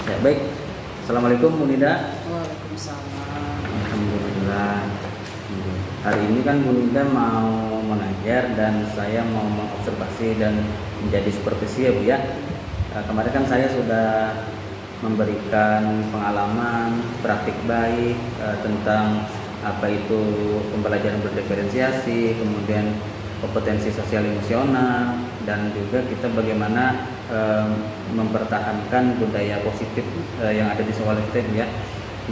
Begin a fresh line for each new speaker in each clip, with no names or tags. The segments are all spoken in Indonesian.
Ya, baik. Assalamualaikum Bu Nida.
Waalaikumsalam.
Alhamdulillah. Hari ini kan Bu Nida mau mengajar dan saya mau mengobservasi dan menjadi supervisi ya Bu ya. Kemarin kan saya sudah memberikan pengalaman praktik baik tentang apa itu pembelajaran berdiferensiasi, kemudian kompetensi sosial emosional, dan juga kita bagaimana mempertahankan budaya positif yang ada di sekolah kita ya.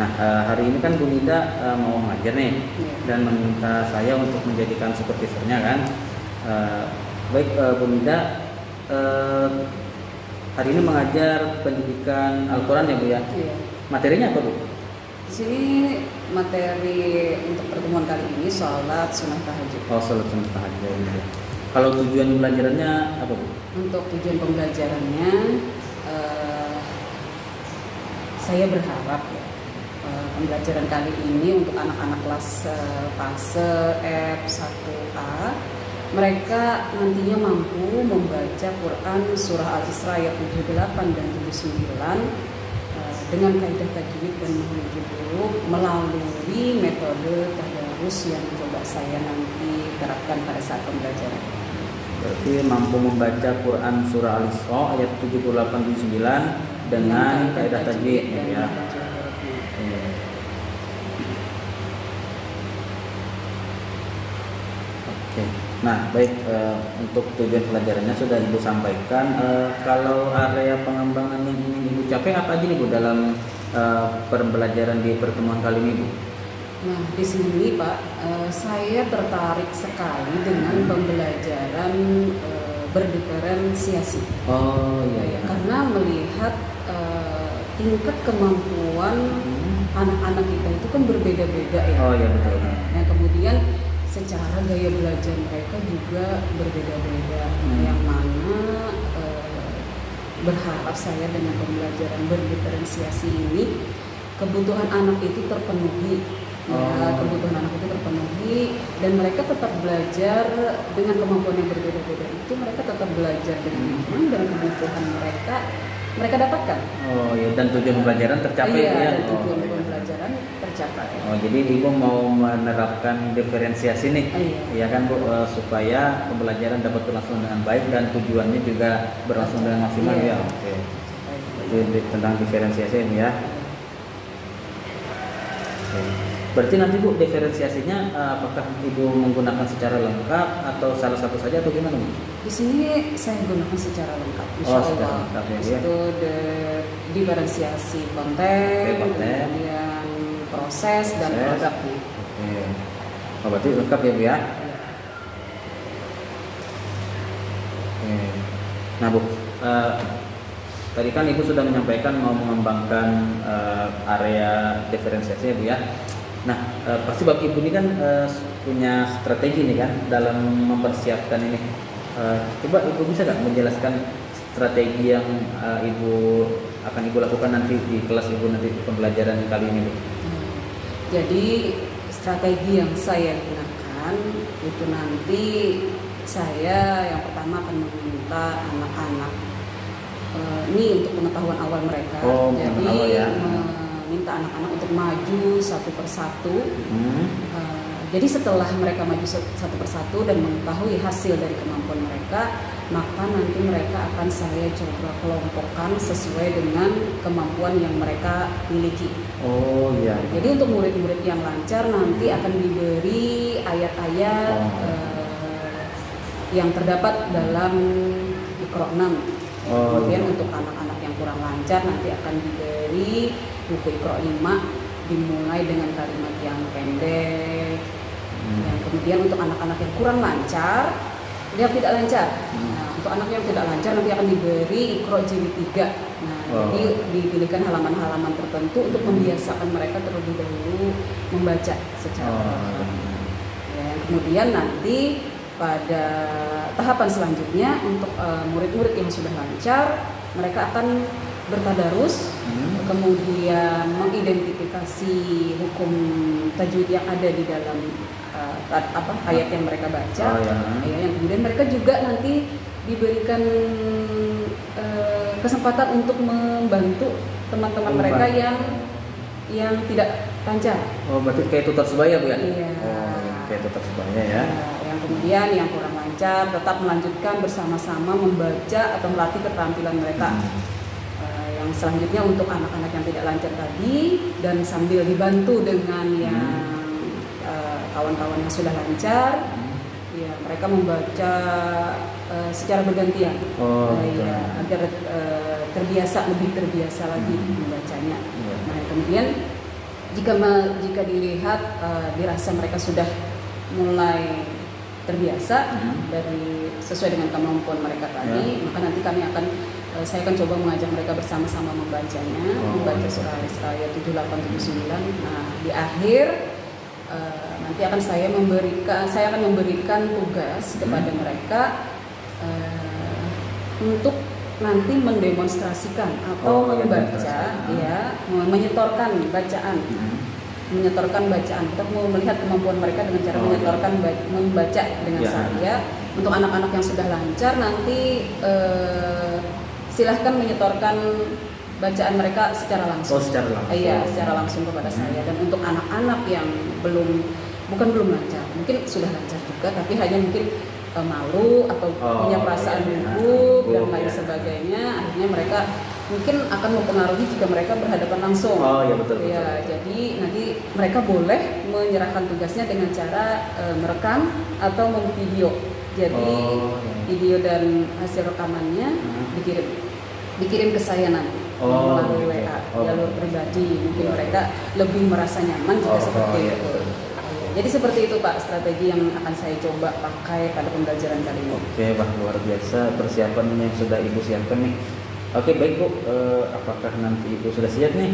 Nah, hari ini kan Bu Nida mau ngajar nih dan meminta saya untuk menjadikan supervisornya kan. Baik Bu Nida, hari ini mengajar pendidikan Al-Quran ya Bu ya.
Iya.
Materinya apa Bu?
Di sini materi untuk pertemuan kali ini sholat sunnah tahajud.
Oh, sholat sunnah tahajud. Ya. Kalau tujuan pembelajarannya apa Bu?
Untuk tujuan pembelajarannya, saya berharap ya, pembelajaran kali ini untuk anak-anak kelas fase F1A, mereka nantinya mampu membaca Quran surah Al-Isra ayat 78 dan 79 dengan kaidah tajwid dan menghuruf melalui metode tadarus yang coba saya nanti terapkan pada saat pembelajaran.
Berarti mampu membaca Quran surah Al-Isra ayat 78-79 dengan kaidah tajwid ya. Oke. Nah, baik, untuk tujuan pelajarannya sudah Ibu sampaikan. Kalau area pengembangan yang ingin Ibu capai apa aja nih Bu dalam pembelajaran di pertemuan kali ini Bu?
Nah, di sini Pak, saya tertarik sekali dengan pembelajaran berdiferensiasi.
Oh iya ya.
Karena melihat tingkat kemampuan anak-anak kita itu kan berbeda-beda ya.
Oh iya betul.
Nah, kemudian secara gaya belajar mereka juga berbeda-beda. Yang mana berharap saya dengan pembelajaran berdiferensiasi ini kebutuhan anak itu terpenuhi. Ya, kebutuhan anak itu terpenuhi dan mereka tetap belajar dengan kemampuan yang berbeda-beda itu, mereka tetap belajar dengan nyaman dan kebutuhan mereka dapatkan. Oh
ya, dan tujuan pembelajaran tercapai
iya,
ya.
Dan tujuan pembelajaran tercapai.
Oh, jadi Ibu mau menerapkan diferensiasi nih, ya kan Bu, supaya pembelajaran dapat berlangsung dengan baik dan tujuannya juga berlangsung dengan maksimal ya. Oke. Jadi tentang diferensiasi ini ya. Oke. Berarti nanti Bu diferensiasinya apakah Ibu menggunakan secara lengkap atau salah satu saja atau gimana Bu?
Di sini saya gunakan secara lengkap.
Insya Allah.
Itu diferensiasi konten, kemudian proses dan produknya.
Oke. Oh, berarti lengkap ya Bu ya? Oke. Nah Bu, tadi kan Ibu sudah menyampaikan mau mengembangkan area diferensiasi ya Bu ya. Nah, pasti Bapak Ibu ini kan punya strategi nih kan dalam mempersiapkan ini. Coba Ibu bisa nggak menjelaskan strategi yang akan Ibu lakukan nanti di kelas Ibu nanti pembelajaran kali ini Bu?
Jadi strategi yang saya gunakan itu nanti saya yang pertama akan meminta anak-anak ini untuk pengetahuan awal mereka. Jadi
awal ya.
Minta anak-anak untuk maju satu persatu. Jadi setelah mereka maju satu persatu dan mengetahui hasil dari kemampuan mereka, maka nanti mereka akan saya coba kelompokkan sesuai dengan kemampuan yang mereka miliki. Oh iya. Jadi untuk murid-murid yang lancar nanti akan diberi ayat-ayat yang terdapat dalam Iqra 6. Kemudian untuk anak-anak yang kurang lancar nanti akan diberi buku Iqra 5 dimulai dengan kalimat yang pendek. Dan kemudian untuk anak-anak yang kurang lancar, dia tidak lancar. Nah, untuk anak yang tidak lancar nanti akan diberi Iqra jilid 3. Nah, jadi dipilihkan halaman-halaman tertentu untuk membiasakan mereka terlebih dahulu membaca secara ya, kemudian nanti pada tahapan selanjutnya untuk murid-murid yang sudah lancar, mereka akan bertadarus, kemudian mengidentifikasi hukum tajwid yang ada di dalam ayat yang mereka baca, yang kemudian mereka juga nanti diberikan kesempatan untuk membantu teman-teman mereka yang tidak lancar.
Oh, berarti kayak tutor sebaya Bu ya?
Iya.
Oh, kayak tutor sebaya ya.
Yang kemudian yang kurang lancar tetap melanjutkan bersama-sama membaca atau melatih keterampilan mereka. Yang selanjutnya untuk anak-anak yang tidak lancar tadi dan sambil dibantu dengan yang kawan-kawan yang sudah lancar, ya mereka membaca secara bergantian, ya, agar lebih terbiasa lagi membacanya. Nah kemudian jika dilihat dirasa mereka sudah mulai terbiasa dari sesuai dengan kemampuan mereka tadi, maka nanti saya akan coba mengajak mereka bersama-sama membacanya, membaca surah Al-Isra 78 79. Nah di akhir nanti saya akan memberikan tugas kepada mereka untuk nanti mendemonstrasikan atau membaca, menyetorkan bacaan. Kita mau melihat kemampuan mereka dengan cara menyetorkan membaca dengan saya. Untuk anak-anak yang sudah lancar nanti silahkan menyetorkan bacaan mereka secara langsung.
Secara langsung.
Iya, secara langsung kepada saya. Dan untuk anak-anak yang belum lancar, mungkin sudah lancar juga, tapi hanya mungkin malu atau punya perasaan gugup dan lain sebagainya, akhirnya mereka mungkin akan mempengaruhi jika mereka berhadapan langsung.
Betul.
Jadi nanti mereka boleh menyerahkan tugasnya dengan cara merekam atau memvideo. Jadi video dan hasil rekamannya dikirim ke saya nanti melalui WA jalur pribadi. Mungkin mereka lebih merasa nyaman jika seperti itu. Jadi seperti itu Pak strategi yang akan saya coba pakai pada pembelajaran kali ini.
Oke, luar biasa persiapan yang sudah Ibu siapkan nih. Oke, baik Bu, apakah nanti Ibu sudah siap nih?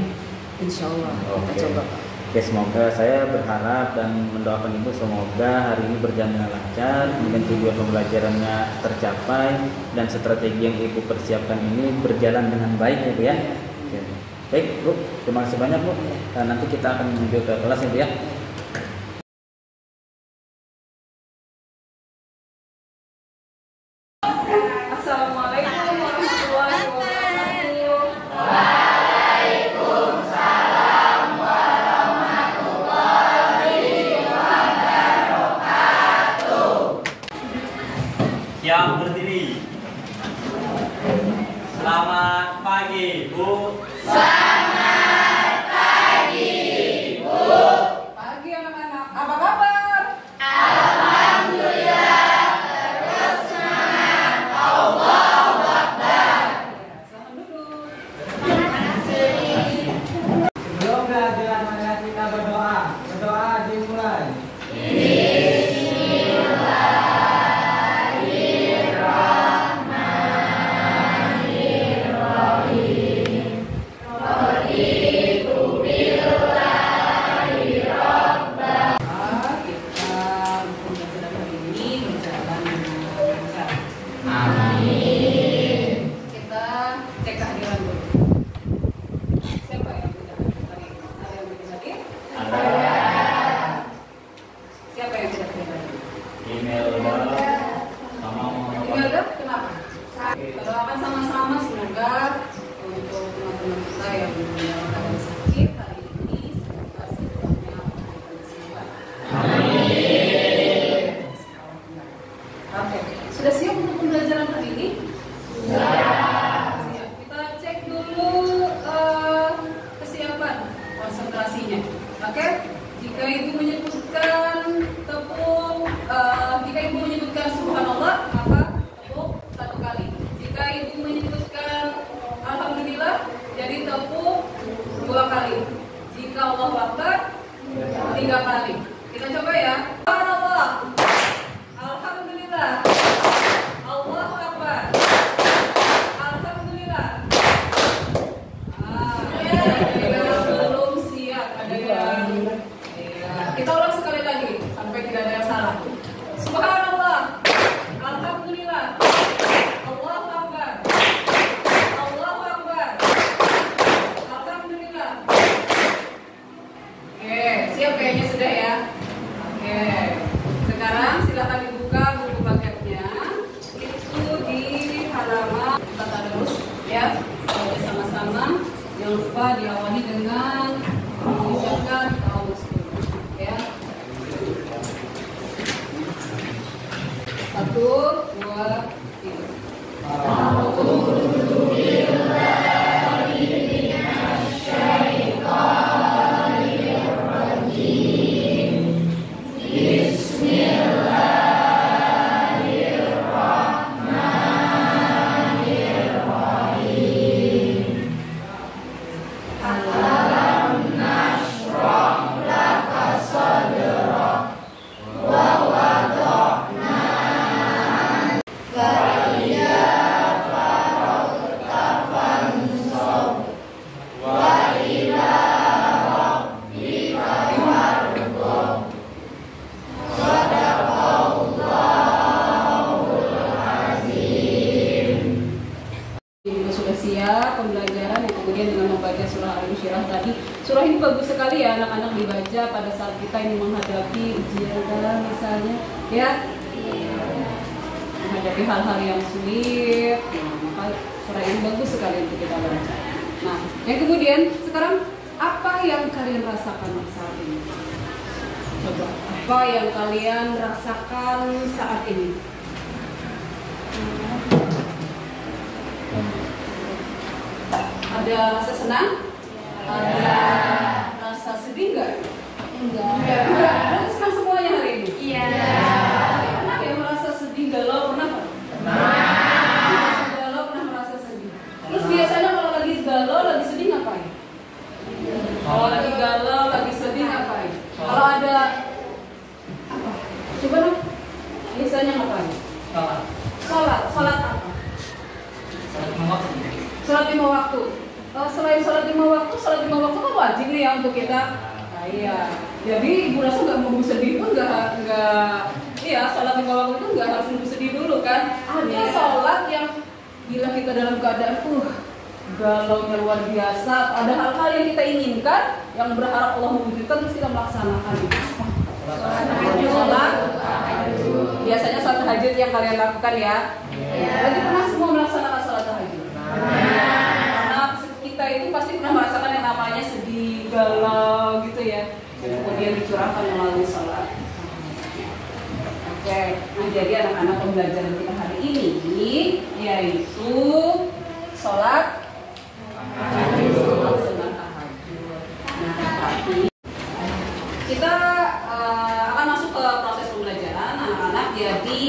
Insya Allah kita coba Pak.
Oke, semoga saya berharap dan mendoakan Ibu semoga hari ini berjalan dengan lancar, kemudian tujuan pembelajarannya tercapai dan strategi yang Ibu persiapkan ini berjalan dengan baik ya Bu ya. Oke. Baik Bu, terima kasih banyak Bu. Dan nanti kita akan menuju ke kelas ya Bu ya.
Assalamualaikum warahmatullahi wabarakatuh.
Waalaikumsalam warahmatullahi wabarakatuh.
Siap berdiri. Selamat pagi, Bu.
Selamat pagi, Bu.
Pagi anak-anak, apa kabar?
Alhamdulillah. Terus semangat. Allahu Akbar.
Selamat duduk.
Sebelum belajar marilah kita berdoa. Berdoa dimulai.
Pembelajaran hari ini berjalan dengan lancar.
Amin.
Kita cek kehadiran dulu. Siapa yang tidak hadir hari ini? Ada yang tidak hadir?
Ada
Siapa yang tidak hadir?
email sama
Imelda, kenapa? Kita doakan sama-sama semoga untuk teman-teman kita yang dalam keadaan sakit hari ini semoga semuanya memberikan kesembuhan. Oke, sudah siap untuk pembelajaran hari ini? Siap. Kita cek dulu kesiapan konsentrasinya. Oke, jika ibu menyebutkan tepuk, jika ibu menyebutkan subhanallah, maka tepuk 1 kali. Jika ibu menyebutkan alhamdulillah, jadi tepuk 2 kali. Jika Allahu Akbar, 3 kali. Kita coba ya. Subhanallah, alhamdulillah, Allahu Akbar, alhamdulillah. Belum siap, ada yang kita ulang sekali lagi sampai tidak ada yang salah. Subhanallah, alhamdulillah, Allahu Akbar, Allahu Akbar, alhamdulillah. Oke, siap kayaknya sudah ya. Oke, sekarang silakan dibuka buku paketnya. Itu di halaman kita tadarus ya. surah ini bagus sekali ya anak-anak dibaca pada saat kita ini menghadapi ujian misalnya ya, menghadapi hal-hal yang sulit. Nah, maka surah ini bagus sekali untuk kita baca. Nah, yang kemudian sekarang apa yang kalian rasakan saat ini? Coba, apa yang kalian rasakan saat ini? Ada rasa senang? Ada rasa sedih nggak? Enggak. Berarti senang semuanya hari ini? Iya. Pernah ya merasa sedih, galau? Pernah nggak? Merasa galau, pernah merasa sedih. Terus biasanya kalau lagi galau, lagi sedih ngapain? Kalau lagi galau, lagi sedih ngapain? Kalau ada apa? Coba dong. Biasanya ngapain? Sholat. Sholat apa? Sholat 5 waktu. Selain sholat 5 waktu kan wajib nih ya untuk kita. Nah, iya. Jadi Bu Rasa nggak mau sedih pun nggak. Iya, sholat 5 waktu itu nggak harus nunggu sedih dulu kan. Ada sholat yang bila kita dalam keadaan galaunya luar biasa, ada hal-hal yang kita inginkan, yang berharap Allah mewujudkan, terus kita melaksanakan itu. Sholat. Biasanya sholat tahajud yang kalian lakukan ya. Berarti pernah semua melaksanakan sholat tahajud? Kita itu pasti pernah merasakan yang namanya sedih, galau gitu ya, kemudian dicurahkan melalui sholat. Oke, nah jadi anak-anak pembelajaran kita hari ini yaitu sholat tahajud. Nah, tapi kita akan masuk ke proses pembelajaran anak-anak. Jadi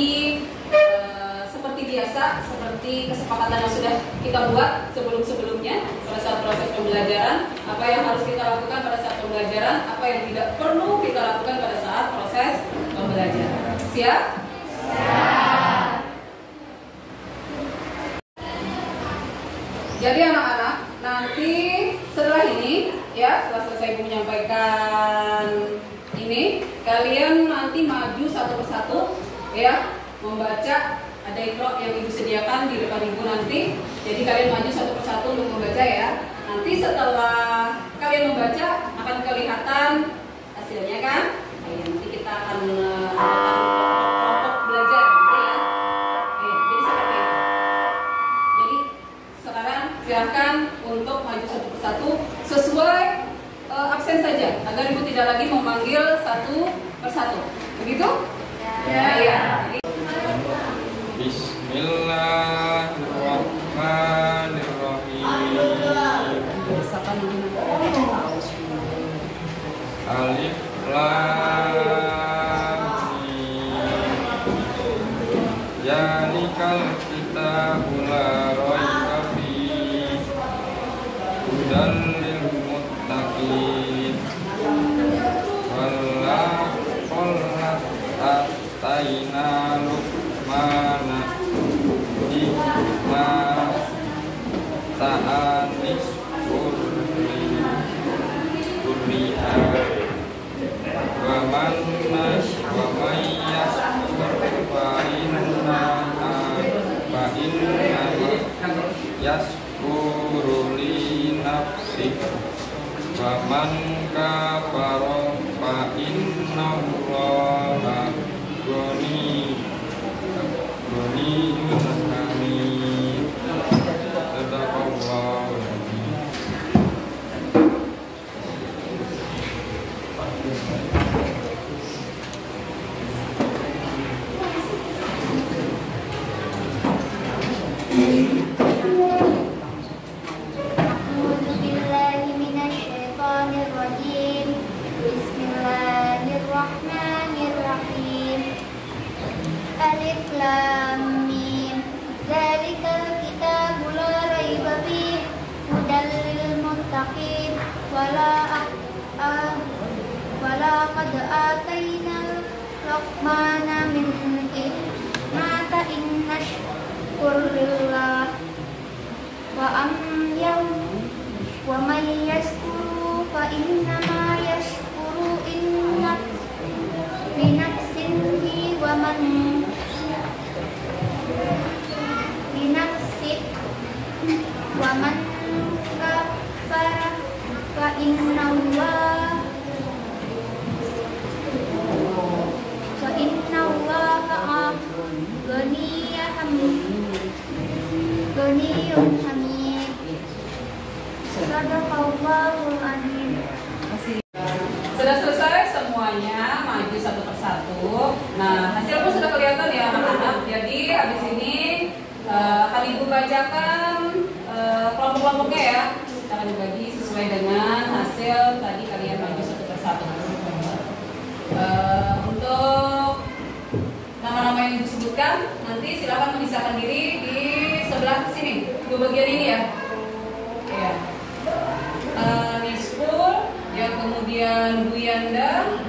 seperti biasa, seperti kesepakatan yang sudah kita buat sebelum-sebelumnya pada saat proses pembelajaran, apa yang harus kita lakukan pada saat pembelajaran, apa yang tidak perlu kita lakukan pada saat proses pembelajaran. Siap? Siap. Jadi anak-anak, nanti setelah ini ya, setelah selesai Ibu menyampaikan ini, kalian nanti maju satu persatu ya, membaca. Ada Iqra yang Ibu sediakan di depan Ibu nanti. Jadi kalian maju satu persatu untuk membaca ya. Nanti setelah kalian membaca akan kelihatan hasilnya kan? Nah, nanti kita akan kelompok belajar gitu ya. Jadi seperti itu. Jadi sekarang silakan untuk maju satu persatu sesuai absen saja agar Ibu tidak lagi memanggil satu persatu. Begitu? Ya. Jadi,
Bismillahirrahmanirrahim. Alif Lam Mim. Zalikal kitabu la raiba fihi hudal lil muttaqin. Walaqad atayna Luqmana hikmah ta'anis kurniha wa man yashkur fa inna yashkuru li nafsih wa man kafara fa inna Allaha Ghaniyun hamid. Sadaqallahu al-azim.
A'udzu billahi minasy syaithanir rajim. Bismillahirrahmanirrahim. Alif Lam Mim. Zalikal kitabu la raiba fihi hudal lil muttaqin. Wala qad atayna Luqmana min hikmata innashkurullah wa man yashkuru fa innama yashkuru li nafsihi wa man kafara fa inna
semuanya maju satu persatu. Nah, hasil pun sudah kelihatan ya anak-anak. Jadi habis ini akan Ibu bacakan kelompok-kelompoknya ya. Kita akan dibagi sesuai dengan hasil tadi kalian maju satu persatu. Untuk nama-nama yang disebutkan nanti silakan memisahkan diri di sebelah sini, dua bagian ini ya. Ya. Nispul, yang kemudian Bu Yanda,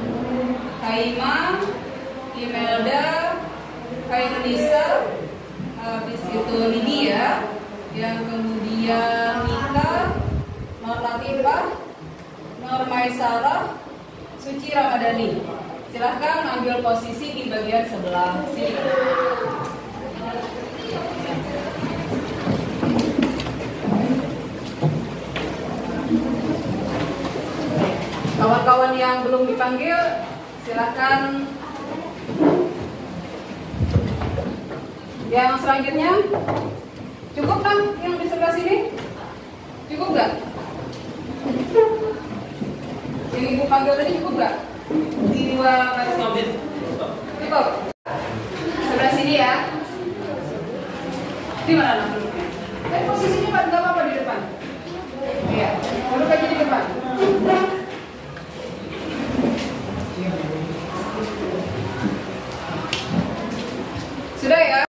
Haima, Imelda, Kairunisa, habis itu Lydia, yang kemudian Mika, Nur Latifah, Nur Maisarah, Suci Ramadhani. Silahkan ambil posisi di bagian sebelah sini. Kawan-kawan yang belum dipanggil, silahkan. Yang selanjutnya, cukup kan yang di sebelah sini? Cukup nggak? Yang Ibu panggil tadi cukup nggak? Di dua baris. Cukup. Sebelah sini ya. Di mana duduknya? Posisinya Pak, nggak apa-apa di depan. Iya, duduk aja di depan. Sudah ya?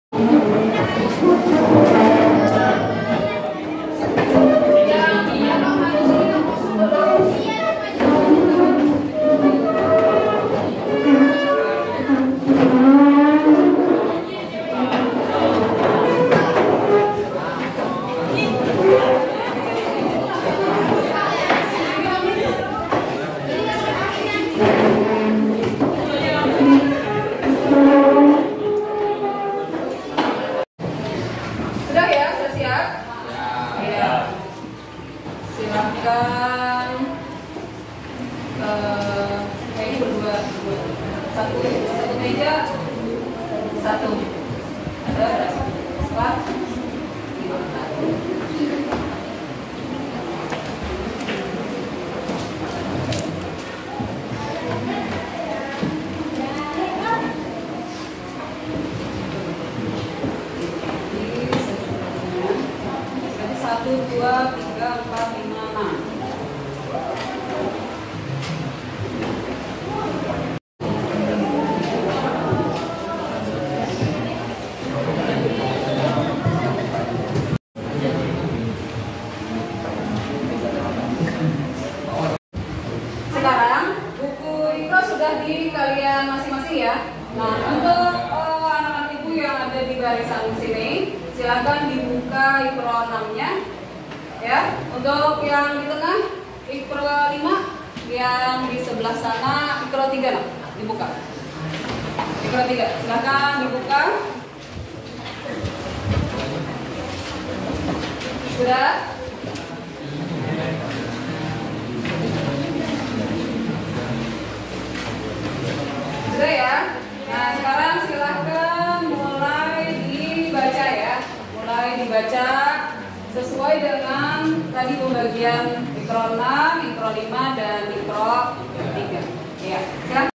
Sesuai dengan tadi pembagian mikro 6, mikro 5, dan mikro 3. Ya, silakan.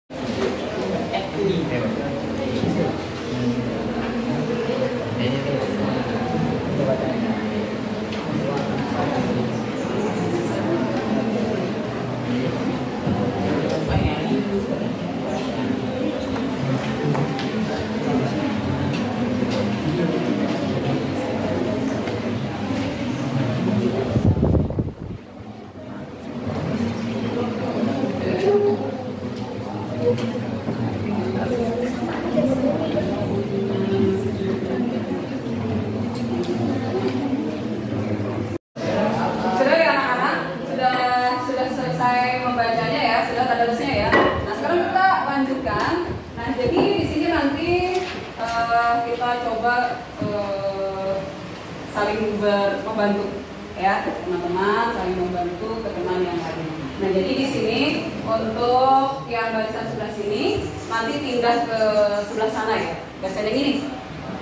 Membantu ya teman-teman, saling membantu ke teman yang lain. Nah jadi di sini untuk yang barisan sebelah sini nanti pindah ke sebelah sana ya, biasanya gini.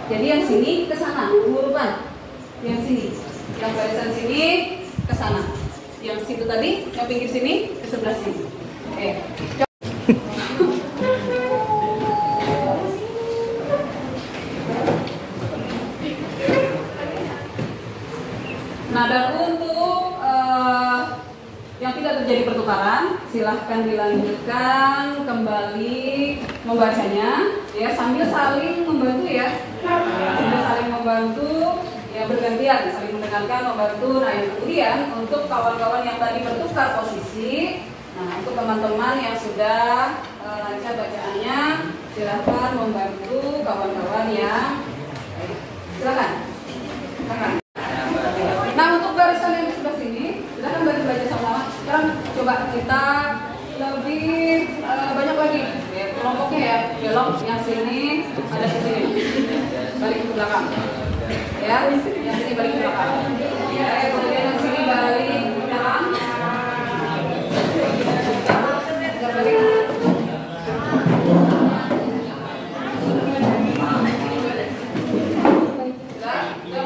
Jadi yang sini ke sana, urutan. Yang sini, yang barisan sini ke sana. Yang situ tadi, yang pinggir sini ke sebelah sini. Oke. Nah, dan untuk yang tidak terjadi pertukaran, silahkan dilanjutkan kembali membacanya, ya sambil saling membantu ya, sambil saling membantu, ya bergantian saling mendengarkan, membantu. Nah, yang kemudian untuk kawan-kawan yang tadi bertukar posisi, nah untuk teman-teman yang sudah lancar bacaannya, silahkan membantu kawan-kawan yang silakan. Nah, untuk barisan yang di sebelah sini, silahkan baca sama-sama. Sekarang coba kita lebih banyak lagi, ya, kelompoknya ya, belok yang sini ada di sini, balik ke belakang, ya, yang sini balik ke belakang, ya, kemudian yang sini balik ke belakang,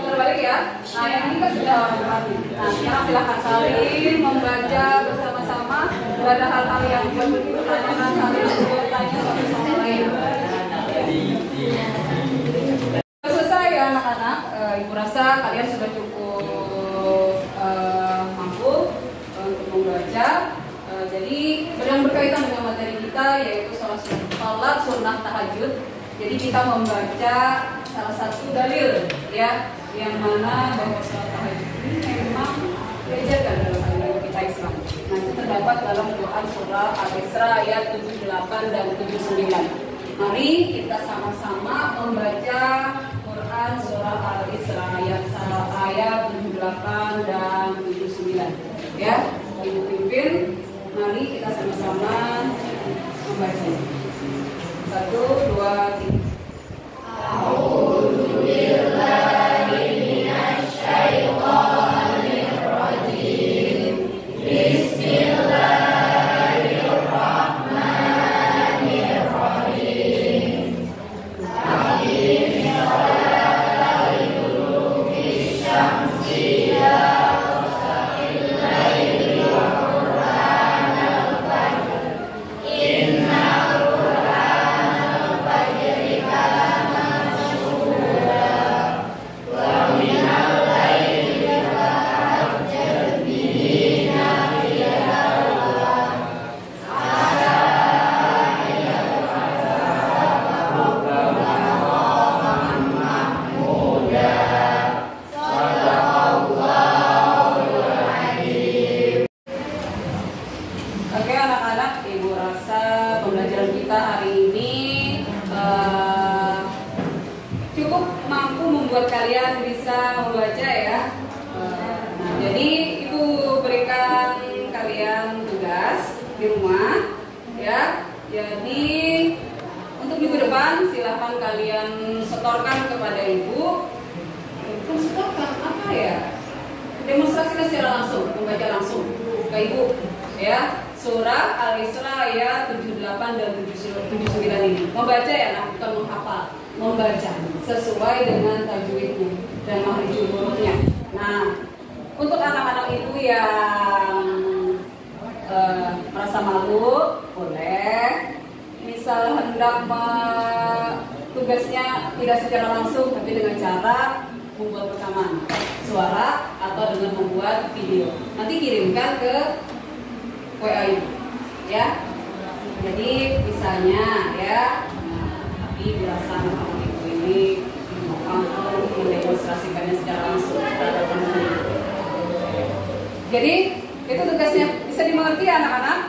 terbalik ya. Nah, yang ini kan sudah berarti. Nah, sekarang silahkan saling membaca bersama-sama. Tidak ada hal-hal yang perlu dipertanyakan, saling bertanya satu sama lain. Selesai ya anak-anak. Ibu rasa kalian sudah cukup mampu untuk membaca. Jadi yang berkaitan dengan materi kita yaitu sholat sunnah tahajud. Jadi kita membaca salah satu dalil ya, yang mana bahwa sholat tahajud ini memang diajarkan dalam agama kita Islam. Nah, itu terdapat dalam Quran surah Al-Isra ayat 78 dan 79. Mari kita sama-sama membaca Quran surah Al-Isra ayat 78 dan 79. Ya, Ibu pimpin. Mari kita sama-sama membaca. 1, 2, 3. Tugasnya tidak secara langsung, tapi dengan cara membuat rekaman suara atau dengan membuat video. Nanti kirimkan ke WA ibu, ya. Jadi misalnya ya, tapi dirasa kamu ibu ini mampu mendemonstrasikannya secara langsung kepada teman-teman. Jadi itu tugasnya, bisa dimengerti ya anak-anak?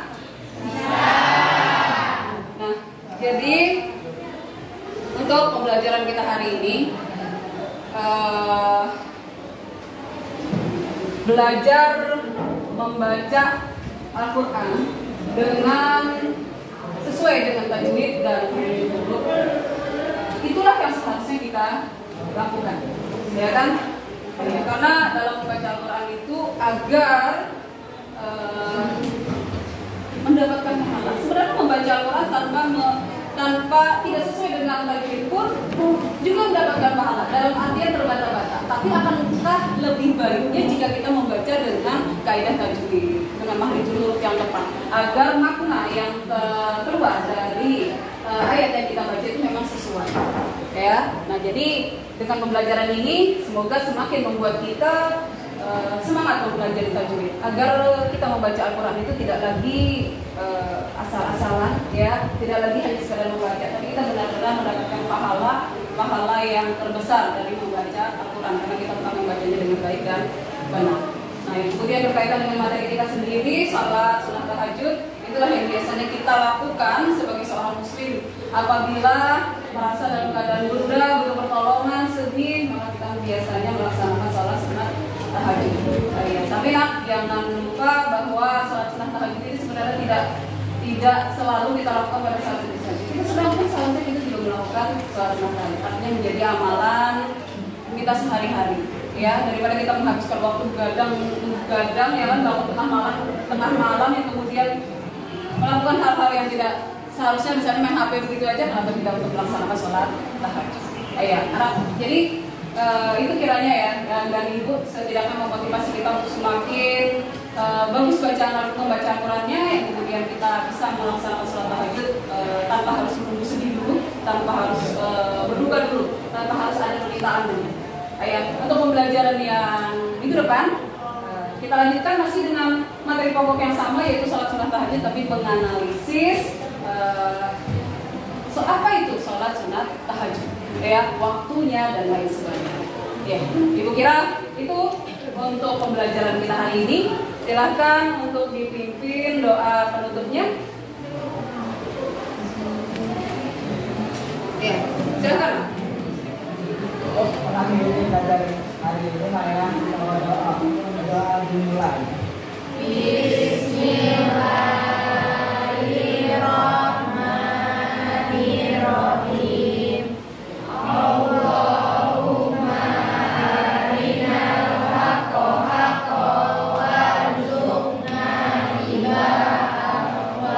Nah, jadi untuk pembelajaran kita hari ini belajar membaca Al-Quran dengan sesuai dengan tajwid dan huruf, itulah yang seharusnya kita lakukan, ya kan? Karena dalam membaca Al-Quran itu agar mendapatkan pahala. Sebenarnya membaca Al-Quran tanpa tidak sesuai dengan tajwid pun juga mendapatkan pahala dalam artian terbata-bata. Tapi akankah lebih baiknya jika kita membaca dengan kaidah tajwid, dengan makhrajul huruf yang tepat, agar makna yang keluar dari ayat yang kita baca itu memang sesuai, ya. Nah, jadi dengan pembelajaran ini semoga semakin membuat kita semangat mempelajari tajwid agar kita membaca Al-Quran itu tidak lagi asal-asalan, ya, tidak lagi hanya sekadar membaca, tapi kita benar-benar mendapatkan pahala yang terbesar dari membaca Al-Quran karena kita telah membacanya dengan baik dan benar. Nah, kemudian berkaitan dengan materi kita sendiri, salat sunat tahajud, itulah yang biasanya kita lakukan sebagai seorang muslim apabila merasa dalam keadaan bunda, butuh pertolongan, sedih, maka kita biasanya melaksanakan salat sunat tahajud. Ya, tapi jangan lupa bahwa salat sunat tahajud ini sebenarnya tidak selalu kita lakukan pada saat sedih saja. Kita sedang pun seharusnya kita juga melakukan salat sunat tahajud, artinya menjadi amalan kita sehari-hari. Ya, daripada kita menghabiskan waktu begadang ya kan, bangun tengah malam yang kemudian melakukan hal-hal yang tidak seharusnya, misalnya main HP begitu aja, kenapa kita untuk melaksanakan sholat tahajud. Ya, jadi itu kiranya ya, dan ibu setidaknya memotivasi kita untuk semakin bagus membaca Al-Qurannya, yang kemudian kita bisa melaksanakan sholat tahajud tanpa harus menunggu sedih dulu, tanpa harus berduka dulu, tanpa harus ada permintaan dulu. Untuk pembelajaran yang minggu depan kita lanjutkan masih dengan materi pokok yang sama, yaitu sholat sunat tahajud, tapi menganalisis apa itu sholat sunat tahajud, ya, waktunya dan lain sebagainya. Ya, ibu kira itu untuk pembelajaran kita hari ini. Silakan untuk dipimpin doa penutupnya. Ya, silakan.
Kami ini belajar hari ini saya doa dimulai. Bismillahirrahmanirrahim. Allahumma arinal haqqa haqqan warzuqna ittiba'ahu wa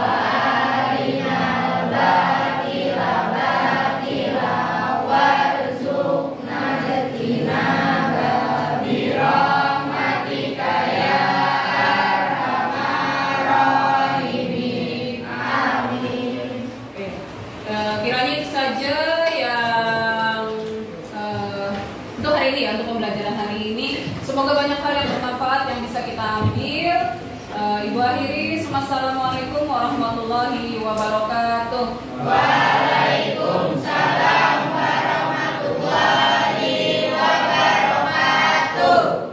arinal batila batilan warzuqna ijtinaba birahmatika ya arhamar rahimin. Amin.
Kiranya itu saja yang untuk hari ini ya, untuk pembelajaran hari ini. Semoga banyak hal yang bermanfaat yang bisa kita ambil. Ibu akhiri, Assalamualaikum warahmatullahi wabarakatuh. Waalaikumsalam warahmatullahi wabarakatuh.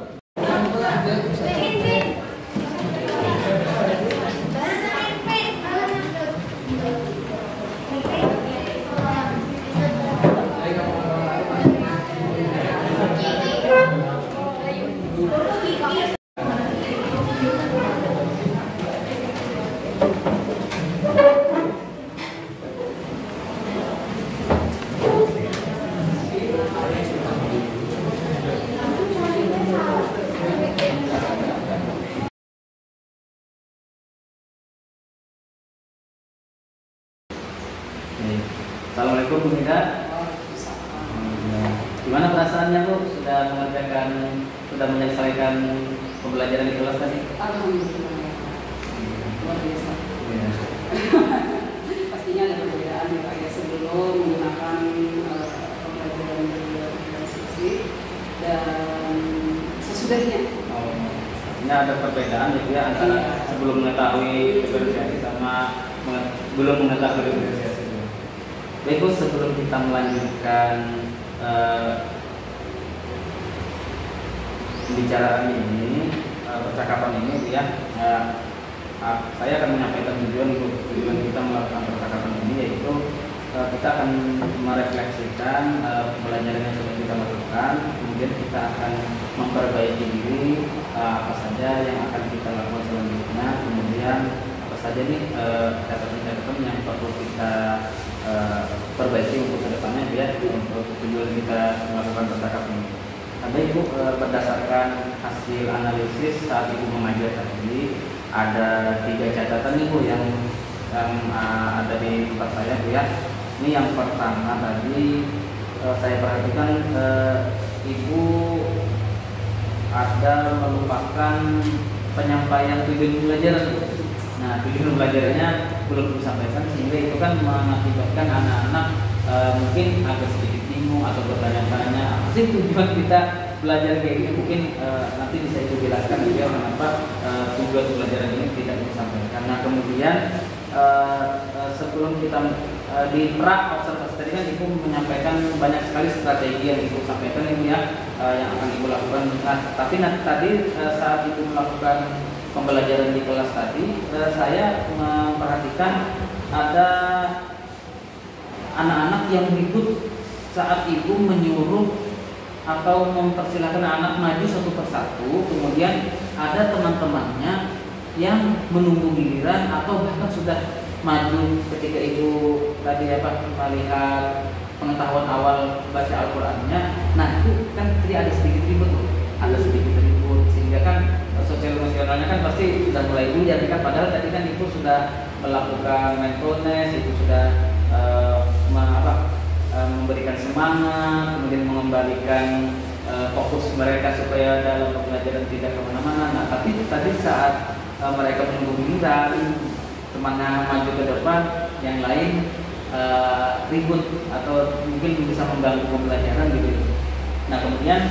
Assalamualaikum Bu Nida. Gimana perasaannya Bu? Sudah menyelesaikan pembelajaran di kelas tadi?
Alhamdulillah, luar biasa. Pastinya ada perbedaan ya Pak ya, sebelum menggunakan pembelajaran di sisi dan sesudahnya.
Ini ada perbedaan ya antara sebelum mengetahui diferensiasi sama belum mengetahui diferensiasi. Baik Bu, sebelum kita melanjutkan pembicaraan ini, percakapan ini Bu ya, saya akan menyampaikan tujuan kita melakukan percakapan ini, yaitu kita akan merefleksikan pembelajaran yang sudah kita lakukan, kemudian kita akan memperbaiki diri apa saja yang akan kita lakukan selanjutnya, kemudian apa saja nih catatan-catatan yang perlu kita perbaiki untuk kedepannya ya, untuk tujuan kita melakukan percakapan ini. Ada Ibu, berdasarkan hasil analisis saat Ibu mengajar tadi, ada 3 catatan Ibu yang ada di tempat saya Bu ya. Ini yang pertama tadi saya perhatikan Ibu ada melupakan penyampaian tujuan pembelajaran. Nah, tujuan pembelajarannya belum disampaikan, sehingga itu kan mengakibatkan anak-anak mungkin agak sedikit bingung atau bertanya-tanya apa sih tujuan kita belajar kayak gini mungkin nanti bisa Ibu jelaskan juga kenapa tujuan pembelajaran ini tidak disampaikan. Nah kemudian sebelum kita di pra observasi tadi kan Ibu menyampaikan banyak sekali strategi yang Ibu sampaikan ini ya, yang akan Ibu lakukan. Nah tapi tadi saat Ibu melakukan pembelajaran di kelas tadi, saya memperhatikan ada anak-anak yang ribut saat Ibu menyuruh atau mempersilahkan anak maju satu persatu, kemudian ada teman-temannya yang menunggu giliran atau bahkan sudah maju ketika Ibu tadi melihat pengetahuan awal baca Al-Qur'annya. Nah itu kan tadi ada sedikit ribut, sehingga kan sosial emosionalnya kan pasti sudah mulai buyar kan, padahal tadi kan Ibu sudah melakukan mindfulness, Ibu sudah memberikan semangat, kemudian mengembalikan fokus mereka supaya dalam pembelajaran tidak kemana-mana. Nah tapi tadi saat mereka menunggu giliran, temannya maju ke depan, yang lain ribut atau mungkin bisa mengganggu pembelajaran gitu. Nah kemudian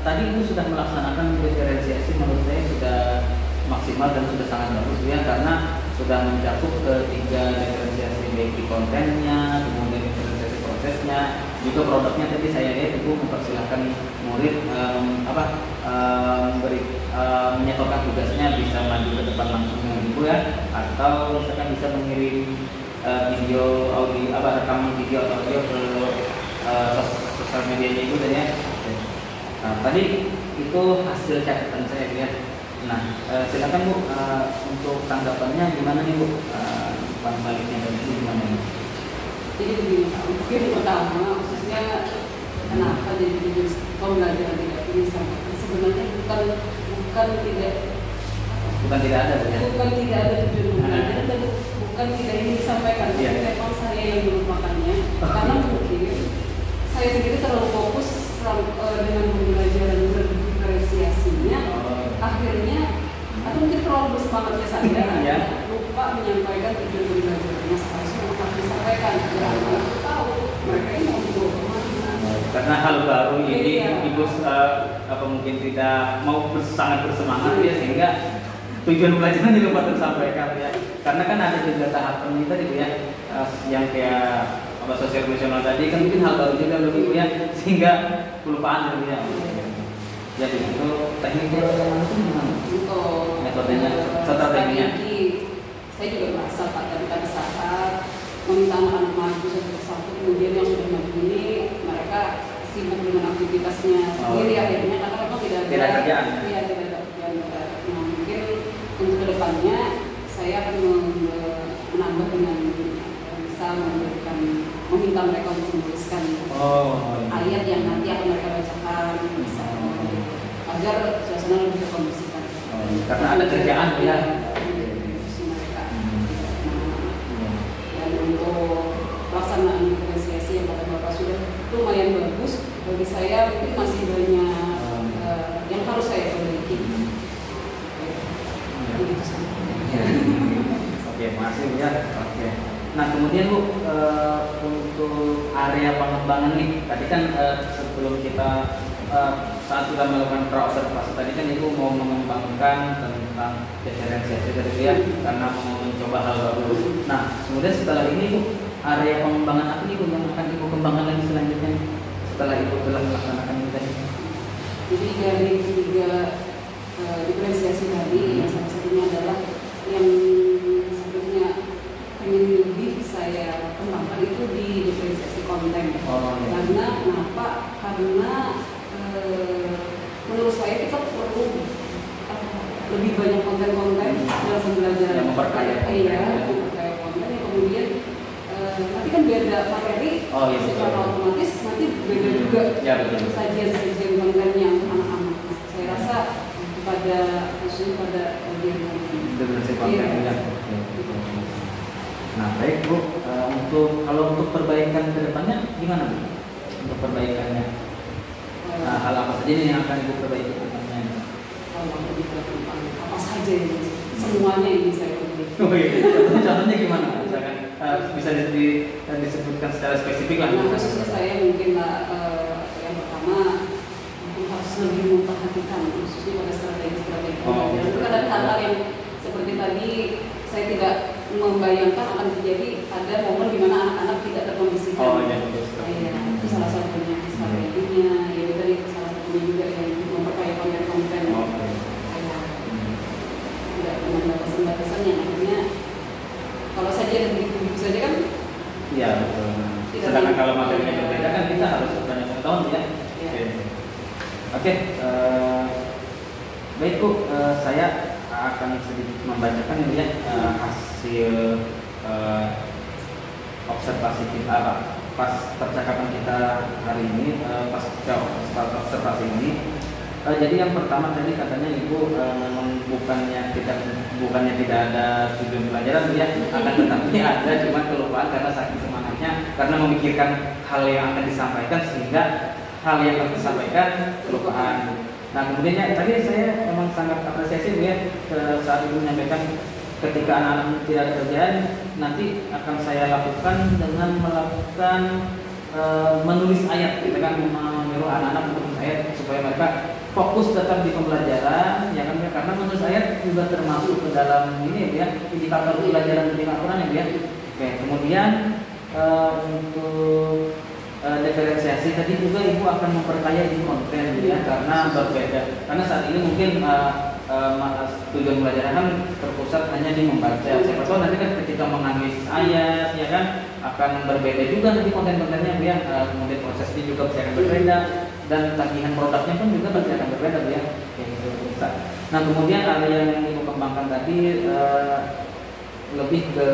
tadi Ibu sudah melaksanakan diferensiasi, menurut saya sudah maksimal dan sudah sangat bagus ya, karena sudah mencakup ketiga diferensiasi, baik di kontennya, kemudian diferensiasi prosesnya, juga produknya. Tadi saya lihat Ibu mempersilahkan murid menyetorkan tugasnya bisa maju ke depan langsung dengan Ibu ya, atau misalkan bisa mengirim video audio rekaman video atau audio ke sosial medianya Ibu dan ya. Nah, tadi itu hasil catatan saya ya. Nah, silakan Bu, untuk tanggapannya gimana nih Bu? Baliknya dari itu gimana nih?
Jadi begini, mungkin pertama khususnya kenapa jadi pembelajaran tidak disampaikan, sebenarnya bukan tidak ada ya? Bukan tidak ada tujuan pembelajaran dan bukan tidak ingin disampaikan, tapi memang saya yang melupakannya karena mungkin saya sendiri terlalu fokus dengan pembelajaran diferensiasinya, akhirnya atau mungkin terlalu bersemangatnya saya lupa menyampaikan tujuan pembelajarannya. Seharusnya harus disampaikan agar anak tahu mereka ini mau dibawa kemana.
Karena hal baru ini Ibu mungkin tidak mau sangat bersemangat ya, sehingga tujuan pembelajaran juga lupa tersampaikan ya. Karena kan ada juga tahapan ini tadi ya, yang kayak sosial emosional tadi kan mungkin hal baru juga bagi Ibu ya, sehingga kelupaan gitu ya. Jadi itu tekniknya itu gimana?
Untuk
metodenya, strateginya.
Saya juga merasa pada saat meminta anak-anak maju satu persatu, kemudian yang sudah maju ini mereka sibuk dengan aktivitasnya sendiri akhirnya, karena memang tidak ada kerjaan. Iya, tidak ada kerjaan. Nah, mungkin untuk kedepannya saya akan menambah dengan bisa meminta mereka untuk menuliskan ayat yang nanti akan mereka bacakan, agar suasana lebih kondusif.
Karena ada kerjaan ya.
Mereka. Dan untuk pelaksanaan diferensiasi yang kata Bapak sudah lumayan bagus, bagi saya mungkin masih banyak yang harus saya perbaiki.
Oke, makasih ya. Oke. Nah kemudian Bu, untuk area pengembangan nih, tadi kan sebelum kita saat kita melakukan pra-observasi tadi kan Ibu mau mengembangkan tentang diferensiasi tadi ya, karena mau mencoba hal baru. Nah kemudian setelah ini Bu, area pengembangan apa nih Bu yang akan Ibu kembangkan lagi selanjutnya setelah Ibu telah melaksanakan ini tadi?
Jadi dari tiga diferensiasi tadi, yang salah satunya adalah yang sebetulnya ingin lebih saya kembangkan itu di diferensiasi konten. Karena kenapa? Karena menurut saya kita perlu lebih banyak konten-konten dalam pembelajaran
yang memperkaya
konten yang kemudian nanti kan beda materi secara otomatis nanti beda juga sajian kontennya untuk anak-anak. Saya rasa khususnya pada bagian konten.
Nah baik Bu, kalau untuk perbaikan ke depannya gimana Bu? Untuk perbaikannya? Hal apa saja yang akan Ibu perbaiki ke depannya?
Kalau apa saja ini? Semuanya ini saya perbaiki.
Oh iya, contohnya gimana? Misalkan bisa disebutkan secara spesifik lah.
Nah khususnya saya mungkin yang pertama pertama harus lebih memperhatikan khususnya pada strategi-strategi pembelajaran. Itu kan ada hal-hal yang seperti tadi saya tidak membayangkan akan terjadi, ada momen di mana anak-anak tidak terkondisikan.
Oh iya, betul.
Iya, itu salah satunya strateginya. Ya itu tadi salah satunya juga yang memperkaya konten-konten. Tidak dengan batasan-batasan yang akhirnya kalau saja dan begitu saja kan.
Iya betul. Sedangkan kalau materinya berbeda kan kita harus banyak pengetahuan ya. Oke, baik Bu, saya akan sedikit membacakan ini ya hasil observasi kita pas percakapan kita hari ini, pas observasi ini. Jadi yang pertama tadi katanya Ibu memang bukannya tidak ada tujuan pelajaran ya, akan tetapi ada cuma kelupaan karena saking semangatnya karena memikirkan hal yang akan disampaikan sehingga hal yang harus disampaikan kelupaan. Nah kemudian ya, tadi saya memang sangat apresiasi ya saat Ibu menyampaikan ketika anak-anak tidak ada kerjaan nanti akan saya lakukan dengan melakukan menulis ayat, kita kan menyuruh anak-anak untuk menulis ayat supaya mereka fokus tetap di pembelajaran, ya kan? Karena menulis ayat juga termasuk ke dalam ini ya indikator pelajaran di Al-Quran ya. Oke, kemudian untuk diferensiasi tadi juga Ibu akan memperkaya di konten ya karena berbeda. Karena saat ini mungkin tujuan pelajaran kan terpusat hanya di membaca. Siapa tahu nanti kan ketika menganalisis ayat ya kan akan berbeda juga nanti konten-kontennya ya. Kemudian prosesnya juga pasti akan berbeda dan tagihan produknya pun juga pasti akan berbeda ya. Nah kemudian area yang Ibu kembangkan tadi lebih ke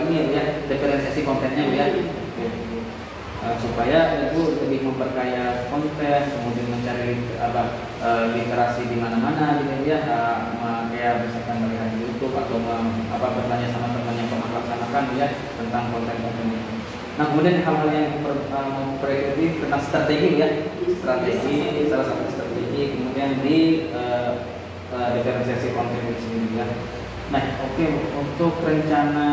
ini ya diferensiasi kontennya ya. Supaya Ibu lebih memperkaya konten, kemudian mencari literasi di mana-mana gitu ya, kayak misalkan melihat di YouTube atau bertanya sama teman yang pernah melaksanakan ya tentang konten-konten itu. Nah kemudian hal-hal yang memperkaya tentang strategi ya, strategi salah satu strategi kemudian di diferensiasi konten itu sendiri ya. Nah, oke, untuk rencana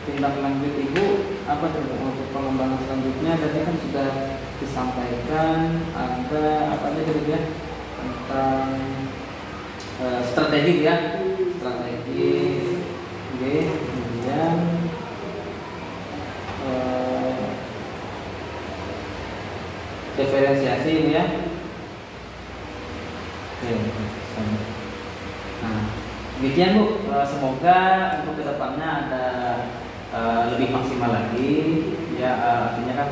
tindak lanjut Ibu apa tuh untuk pengembangan selanjutnya? Tadi kan sudah disampaikan ada apa aja gitu ya tentang strategi ya, strategi, kemudian diferensiasi ini ya. Nah. Demikian Bu, semoga untuk kedepannya ada lebih maksimal lagi ya, artinya kan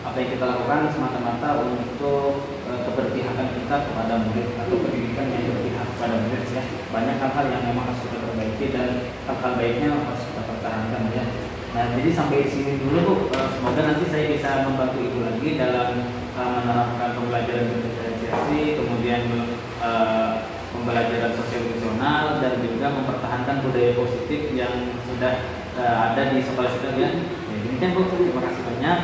apa yang kita lakukan semata-mata untuk keberpihakan kita kepada murid atau pendidikan yang berpihak kepada murid ya. Banyak hal-hal yang memang harus kita perbaiki dan hal-hal baiknya harus kita pertahankan ya. Nah jadi sampai sini dulu Bu, semoga nanti saya bisa membantu Ibu lagi dalam menerapkan pembelajaran diferensiasi, kemudian pembelajaran sosial emosional dan juga mempertahankan budaya positif yang sudah ada di sekolah kita ya. Demikian Bu, terima kasih banyak.